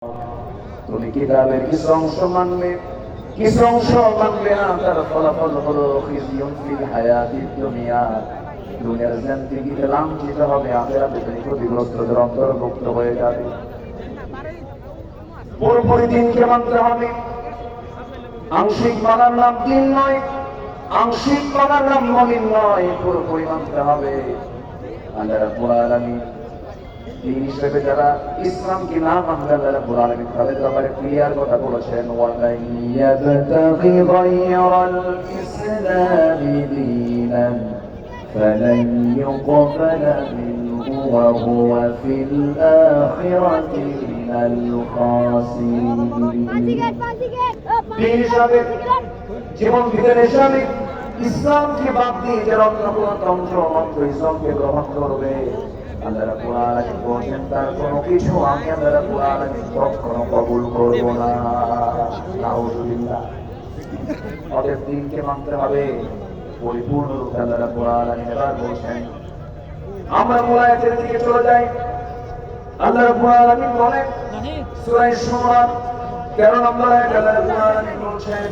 তুমি কিতাবের কিছু অংশ মানবে, কিছু অংশ মানবে না। তার ফলাফল হলো খিজিয়ুন ফিল হায়াতিদ দুনিয়া, দুনিয়ার জিন্দেগিতে লাঞ্ছিত হবে, আখিরাতে তুমি ক্ষতিগ্রস্তদের অন্তর্ভুক্ত হয়ে যাবে। পুরোপুরি দিনকে মানতে হবে। আংশিক মানার নাম দিন নয়, আংশিক মানার নাম মুমিন নয়, পুরোপুরি মানতে হবে। আল্লাহ রাব্বুল আলামিন দিন হিসেবে যারা ইসলামকে না মানবে, আল্লাহ রাব্বুল আলামিন তাদের ব্যাপারে ক্লিয়ার কথা বলেছেন, ওয়ালাই ইয়াবতাগি গায়রাল ইসলামি দীনান ফালান ইউকবালা মিনহু ওয়া হুয়া ফিল আখিরাতি মিনাল খাসিরিন। দিন হিসেবে, জীবন বিধান হিসেবে ইসলামকে বাদ দিয়ে যারা অন্য কোনো তন্ত্র মন্ত্র ইসলামকে গ্রহণ করবে, আল্লাহ রাব্বুল আলামিন বলেন তার কোনো কিছু আমি আল্লাহ রাব্বুল আলামিন কখনো কবুল করব না। নাউযুবিল্লাহ। অতএব দিনকে মানতে হবে পরিপূর্ণ রূপে। আল্লাহ রাব্বুল আলামিন এবার বলছেন, আমরা মূল আয়াতের দিকে চলে যাই। আল্লাহ রাব্বুল আলামিন বলেন সূরা শুরা 13 নম্বর আয়াতে আল্লাহ রাব্বুল আলামিন বলছেন